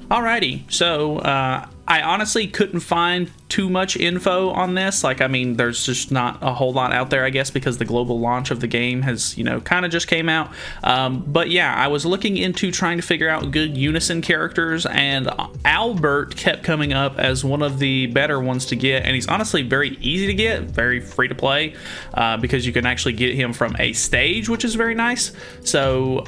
Alrighty, so I honestly couldn't find too much info on this. Like, I mean, there's just not a whole lot out there, I guess, because the global launch of the game has, you know, kind of just came out. But yeah, I was looking into trying to figure out good Unison characters, and Owlbert kept coming up as one of the better ones to get, and he's honestly very easy to get, very free to play, because you can actually get him from a stage, which is very nice. So,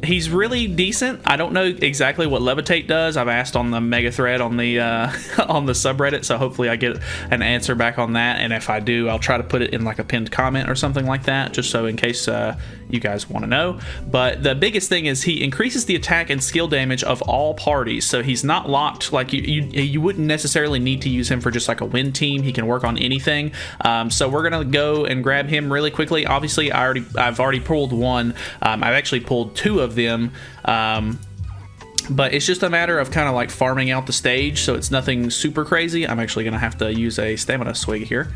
he's really decent. I don't know exactly what Levitate does. I've asked on the mega thread on the on the subreddit, so hopefully I get an answer back on that. And if I do, I'll try to put it in like a pinned comment or something like that, just so in case you guys want to know. But the biggest thing is he increases the attack and skill damage of all parties, so he's not locked. Like you wouldn't necessarily need to use him for just like a win team. He can work on anything. So we're gonna go and grab him really quickly. Obviously, I've already pulled one. I've actually pulled two of them, but it's just a matter of kind of like farming out the stage, so it's nothing super crazy. I'm actually gonna have to use a stamina swig here,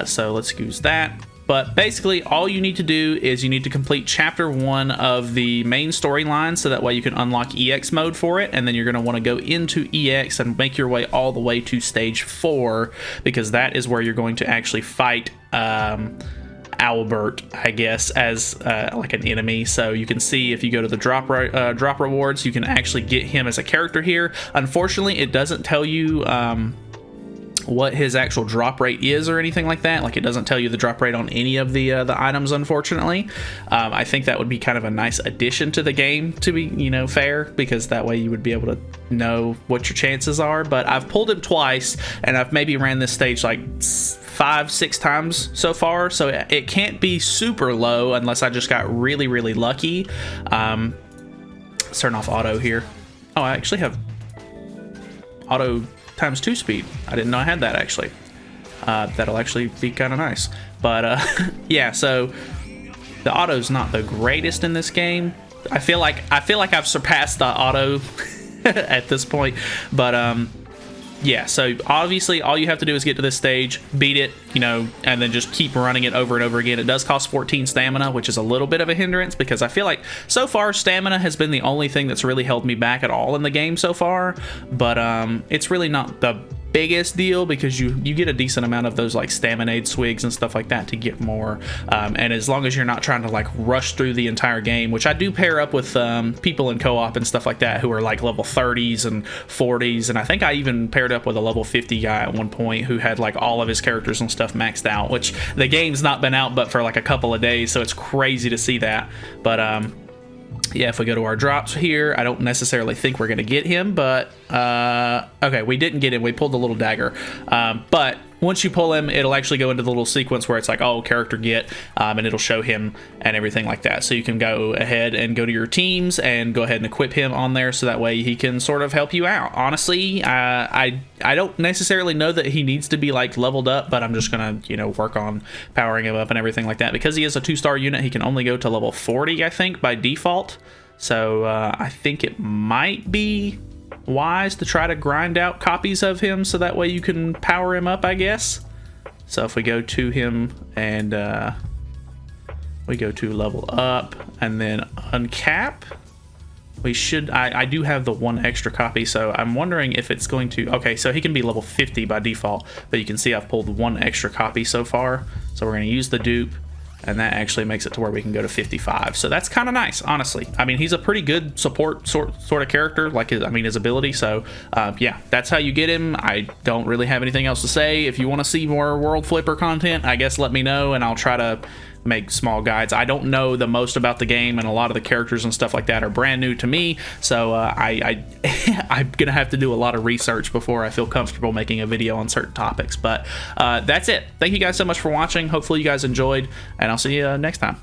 so let's use that. But basically, all you need to do is you need to complete chapter 1 of the main storyline, so that way you can unlock EX mode for it, and then you're going to want to go into EX and make your way all the way to stage 4, because that is where you're going to actually fight Owlbert, I guess, as like an enemy. So you can see if you go to the drop rewards, you can actually get him as a character here. Unfortunately, it doesn't tell you what his actual drop rate is or anything like that. Like, it doesn't tell you the drop rate on any of the items, unfortunately. I think that would be kind of a nice addition to the game, to be, you know, fair, because that way you would be able to know what your chances are. But I've pulled him twice, and I've maybe ran this stage like 5-6 times so far, so it can't be super low unless I just got really, really lucky. Let's turn off auto here. Oh, I actually have auto ×2 speed. I didn't know I had that, actually. That'll actually be kind of nice. But yeah, so the auto's not the greatest in this game. I feel like I've surpassed the auto at this point. But yeah, so obviously all you have to do is get to this stage, beat it, you know, and then just keep running it over and over again. It does cost 14 stamina, which is a little bit of a hindrance, because I feel like so far stamina has been the only thing that's really held me back at all in the game so far. But it's really not the biggest deal, because you get a decent amount of those like staminade swigs and stuff like that to get more, and as long as you're not trying to like rush through the entire game, which I do pair up with people in co-op and stuff like that who are like level 30s and 40s, and I think I even paired up with a level 50 guy at one point who had like all of his characters and stuff maxed out, which the game's not been out but for like a couple of days, so it's crazy to see that. But yeah, if we go to our drops here, I don't necessarily think we're going to get him, but okay, we didn't get him. We pulled the little dagger, but once you pull him, it'll actually go into the little sequence where it's like, oh, character get, and it'll show him and everything like that. So you can go ahead and go to your teams and go ahead and equip him on there, so that way he can sort of help you out. Honestly, I don't necessarily know that he needs to be like leveled up, but I'm just gonna, you know, work on powering him up and everything like that. Because he is a 2-star unit, he can only go to level 40, I think, by default. So I think it might be wise to try to grind out copies of him, so that way you can power him up, I guess. So if we go to him and we go to level up and then uncap, we should, I do have the 1 extra copy, so I'm wondering if it's going to, okay, so he can be level 50 by default, but you can see I've pulled 1 extra copy so far. So we're going to use the dupe, and that actually makes it to where we can go to 55. So that's kind of nice, honestly. I mean, he's a pretty good support sort of character, like his ability. So yeah, that's how you get him. I don't really have anything else to say. If you want to see more World Flipper content, I guess let me know, and I'll try to make small guides. I don't know the most about the game, and a lot of the characters and stuff like that are brand new to me, so I'm gonna have to do a lot of research before I feel comfortable making a video on certain topics. But that's it. Thank you guys so much for watching. Hopefully you guys enjoyed, and I'll see you next time.